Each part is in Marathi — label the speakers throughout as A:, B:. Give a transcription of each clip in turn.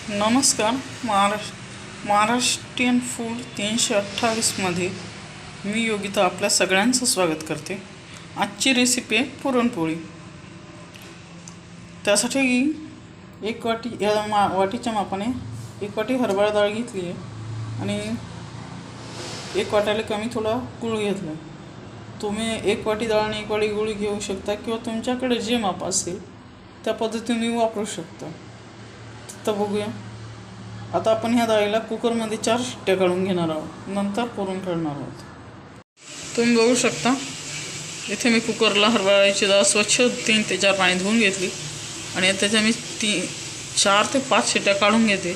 A: नमस्कार. महाराष्ट्रीयन फूड 328मध्ये मी योगिता आपल्या सगळ्यांचं स्वागत करते. आजची रेसिपी आहे पुरणपोळी. त्यासाठी एक वाटी वाटीच्या मापाने एक वाटी हरभरा डाळ घेतली आहे आणि एक वाट्याला कमी थोडा गूळ घेतला. तुम्ही एक वाटी डाळ आणि एक वाटी गूळ घेऊ शकता किंवा तुमच्याकडे जे माप असेल त्या पद्धतीने वापरू शकता. तर बघूया. आता आपण ह्या डाळीला कुकरमध्ये 4 शिट्ट्या काढून घेणार आहोत, नंतर पुरण काढणार आहोत. तुम्ही बघू शकता इथे मी कुकरला हरभऱ्याची डाळ स्वच्छ 3 ते 4 पाणी धुवून घेतली आणि त्याच्या मी 4 ते 5 शिट्ट्या काढून घेते.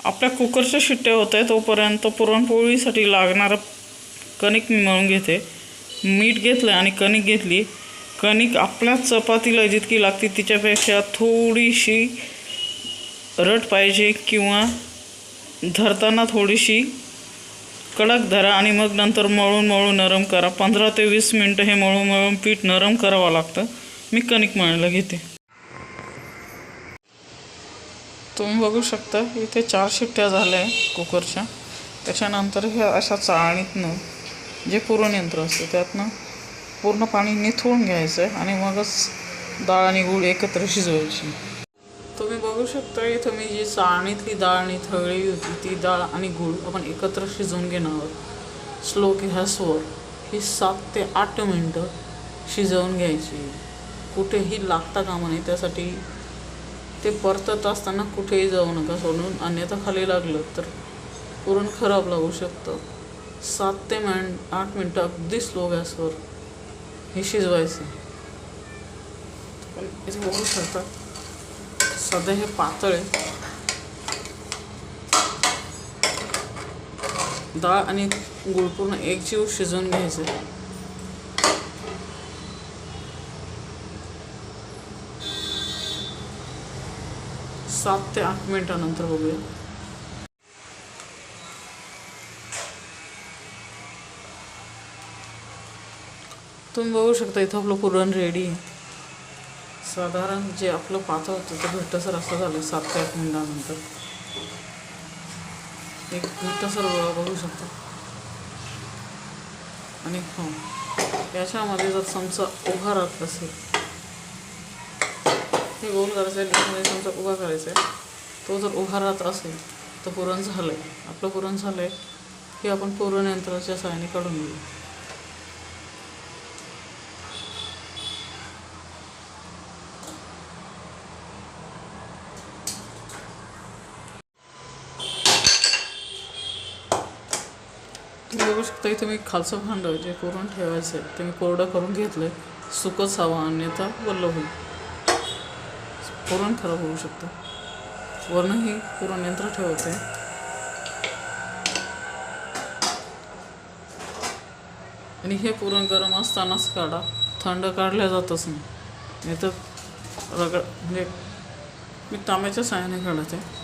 A: आपल्या कुकरच्या शिट्ट्या होत आहे तोपर्यंत पुरणपोळीसाठी लागणारं कणिक मी मळून घेते. मीठ घेतलं आणि कणिक घेतली. कणिक आपल्या चपातीला जितकी लागते तिच्यापेक्षा थोडीशी रट पाहिजे किंवा धरताना थोडीशी कडक धरा आणि मग नंतर मळून नरम करा. 15 ते 20 मिनटं हे मळून पीठ नरम करावं लागतं. मी कणिक मळायला घेते. तुम्ही बघू शकता इथे 4 शिट्ट्या झाल्या आहे कुकरच्या. त्याच्यानंतर हे अशा चाळणीतनं जे पुरण यंत्र असतं त्यातनं पूर्ण पाणी निथळून घ्यायचं आहे आणि मगच डाळ आणि गूळ एकत्र शिजवायची. तुम्ही बघू शकता इथं मी जी चाळणीतली डाळ निथळली होती ती डाळ आणि गूळ आपण एकत्र शिजवून घेणार आहोत. स्लो गॅसवर ही 7 ते 8 मिनटं शिजवून घ्यायची. कुठेही लागता कामा नये. त्यासाठी ते परतत असताना कुठेही जाऊ नका सोडून, अन्यथा खाली लागलं तर पुरण खराब लागू शकतं. 7 ते 8 मिनटं अगदी स्लो गॅसवर हे शिजवायचे. पण इथे बघू शकता सध्या हे पातळ आहे. डाळ आणि गूळ पूर्ण एकजीव शिजवून घ्यायचे. सात ते 8 मिनिटानंतर बघूया. तुम्ही बघू शकता इथं आपलं पुरण रेडी आहे. साधारण जे आपलं पातळ होतं ते घट्टसर असं झालं 7 ते 8 मिनिटानंतर. एक घट्टसर बघू शकता. आणि हो, याच्यामध्ये जर चमचा उभा राहत असेल हे गोल करायचं आहे, त्याच्यामध्ये चमचा उभा करायचा आहे. तो जर उभा राहत असेल तर पुरण झालं आहे. आपलं पुरण झालं आहे. हे आपण पुरण यंत्राच्या सहाय्याने काढून घेऊ. तुम्ही बघू शकता इथे मी खालचं भांडं जे पुरण ठेवायचं आहे ते मी कोरडं करून घेतलं आहे. सुकंच हवं, अन्यथा वल्ल होईल, पुरण खराब होऊ शकतं. वरणही पुरण यंत्र ठेवते आणि हे पुरण गरम असतानाच काढा. थंड काढल्या जातच नाही तर रगड म्हणजे मी तांब्याच्या साहाय्याने काढत आहे.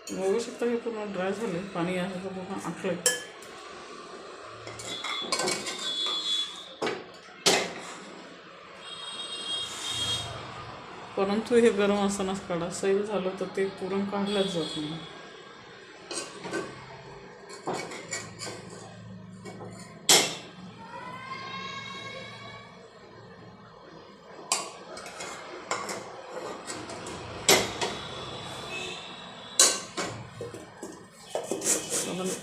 A: बघू शकता हे पूर्ण ड्राय झाले. पाणी आहे तर पूर्ण आटलंय. परंतु हे गरम असतानाच काढा. सैल झालं तर ते पुरण काढलंच जात नाही.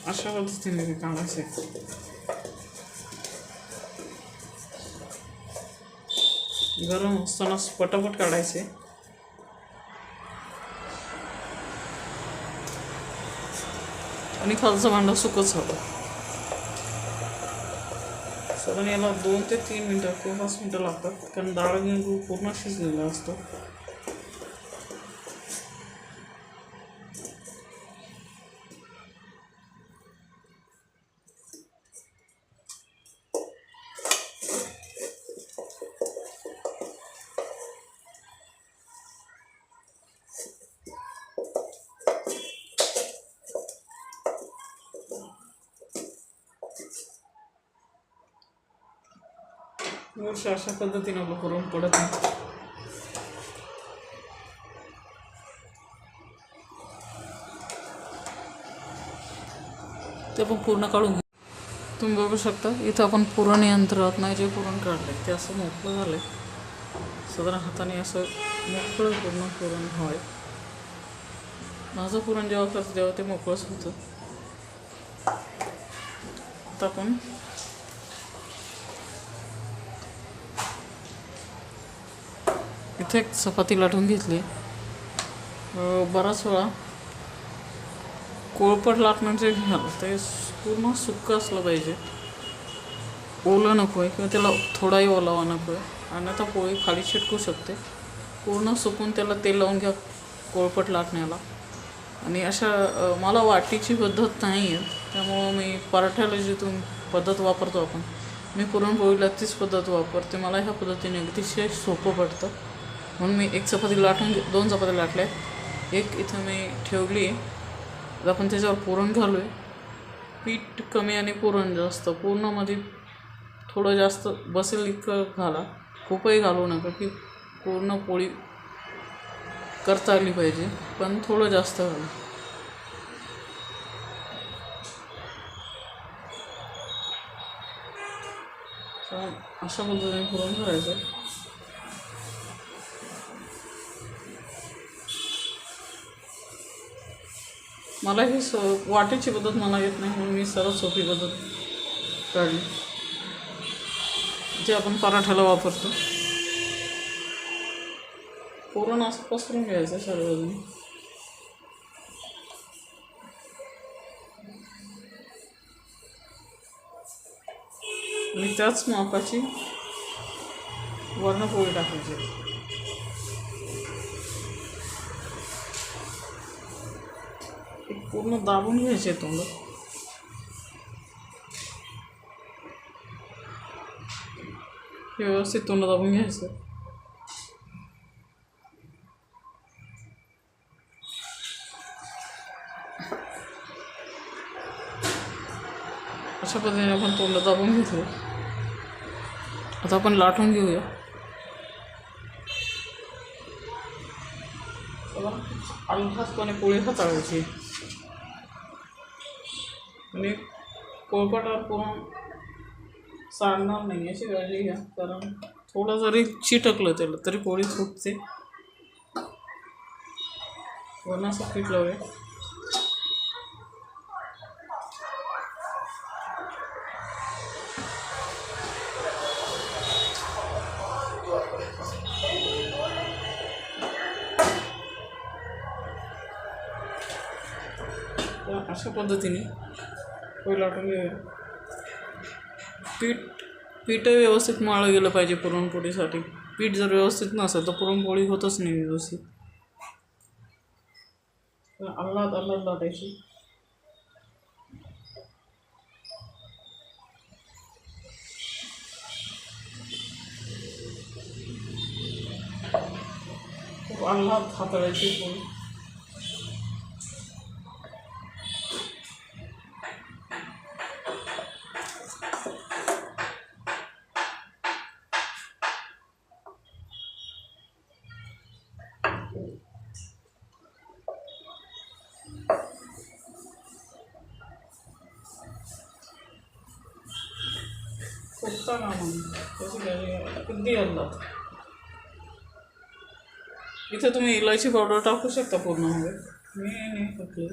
A: अशा पद्धतीने काढायचे. गरम असतानाच पटापट काढायचे आणि खालचं भांडं सुकंच हवं. साधारण याला 2 ते 3 मिनटं किंवा 5 मिनटं लागतात, कारण डाळ आणि गूळ पूर्ण शिजलेला असतो. अशा पद्धतीने आपलं पुरण पडत नाही. ते पण पूर्ण काढून घे. तुम्ही बघू शकता इथं आपण पुरण यंत्रात नाही जे पुरण काढले ते असं मोकळं झालं आहे. साधारण हाताने असं मोकळं पूर्ण पुरण हवं. माझं पुरण जेव्हा करतं तेव्हा ते मोकळंच होतं. आता आपण इथे एक चपाती लाटून घेतली. बराच वेळा कोळपट लाटणं जे घ्याल ते पूर्ण सुक्कं असलं पाहिजे, ओलं नको आहे किंवा त्याला थोडाही ओलावा नको आहे, आणि आता पोळी खाली चिटकू शकते. पूर्ण सुकून त्याला तेल लावून घ्या कोळपट लाटण्याला. आणि अशा मला वाटीची पद्धत नाही आहे, त्यामुळं मी पराठ्याला जिथून पद्धत वापरतो आपण, मी पुरणपोळीला तीच पद्धत वापरते. मला ह्या पद्धतीने अतिशय सोपं पडतं. म्हणून मी एक चपाती लाटून 2 चपात्या लाटल्या, एक इथं मी ठेवली आहे. आता आपण त्याच्यावर पुरण घालू आहे. पीठ कमी आणि पुरण जास्त, पूर्णमध्ये थोडं जास्त बसेल इतकं घाला, खूपही घालू नका की पूर्ण पोळी करता आली पाहिजे, पण थोडं जास्त घाला. अशा पद्धतीने पुरण करायचं. मला ही वाटेची पद्धत मला येत नाही, म्हणून मी सरळ सोपी पद्धत काढली जे आपण पराठ्याला वापरतो. पुरण असं पसरून घ्यायचं सर्व बाजूने. आणि त्याच मापाची वर्ण पोळी टाकायची. पूर्ण दाबून घ्यायचे तोंड. व्यवस्थित तोंड दाबून घ्यायचं. अशा पद्धतीने आपण तोंड दाबून घेतलं. आता आपण लाटून घेऊया. अलगदपणे पोळी हाताळायची आणि पोळपाटावर पुरण सांडणार नाही याची काळजी घ्या, कारण थोडं जरी चिटकलं त्याला तरी पोळी फुटते. वरणाचं पीठ लावूया. अशा पद्धतीने पोळी लाटून घेऊया. पीठही व्यवस्थित मळलं गेलं पाहिजे पुरणपोळीसाठी. पीठ जर व्यवस्थित नसेल तर पुरणपोळी होतच नाही व्यवस्थित. आल्हाद लाटायची. खूप आल्हाद हाताळायची पोळी. फुटता ना म्हणून त्याची किती अंदाज. इथे तुम्ही इलायची पावडर टाकू शकता पूर्णमध्ये. मी नाही टाकली.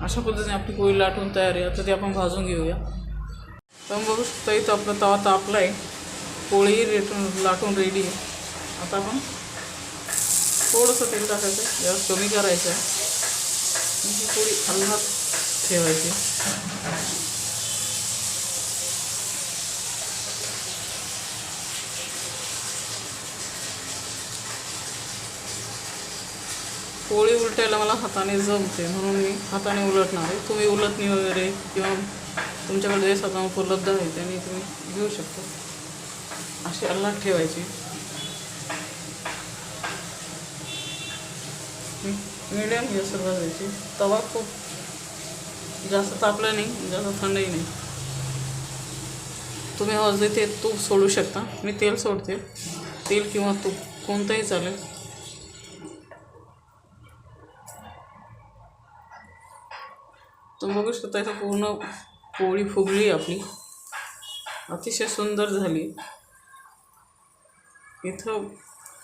A: अशा पद्धतीने आपली पोळी लाटून तयार आहे. आता ती आपण भाजून घेऊया. तर बघू शकता इथं आपला तवा तापला आहे. पोळी लाटून रेडी आहे. आता आपण थोडंसं तेल टाकायचं, गॅस कमी करायचं आहे. ही पोळी हलवत ठेवायची. पोळी उलटायला मला हाताने जमते म्हणून मी हाताने उलटणार आहे. तुम्ही उलटणी वगैरे किंवा तुमच्याकडे जे साधन उपलब्ध आहे त्याने तुम्ही घेऊ शकता. अशी अलग ठेवायची. मीडियम गॅसवर भाजायची. तवा खूप जास्त तापला नाही, जास्त थंडही नाही. तुम्ही हवं ते तूप सोडू शकता. मी तेल सोडते. तेल किंवा तूप कोणतंही चालेल. तुम्ही बघू शकता इथं पूर्ण पोळी फुगली आपली, अतिशय सुंदर झाली. इथं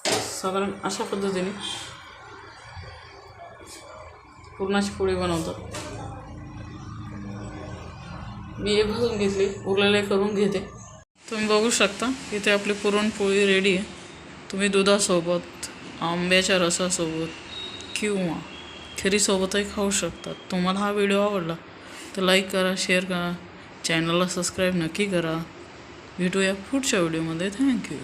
A: साधारण अशा पद्धतीने पुरणाची पोळी बनवतात. मी हे भाजून घेतली, उरलेले करून घेते. तुम्ही बघू शकता इथे आपली पुरणपोळी रेडी आहे. तुम्ही दुधासोबत, आंब्याच्या रसासोबत किंवा खिरीसोबतही खाऊ शकता. तुम्हाला हा व्हिडिओ आवडला तर लाईक करा, शेअर करा, चॅनलला सबस्क्राईब नक्की करा. भेटूया पुढच्या व्हिडिओमध्ये. थँक्यू.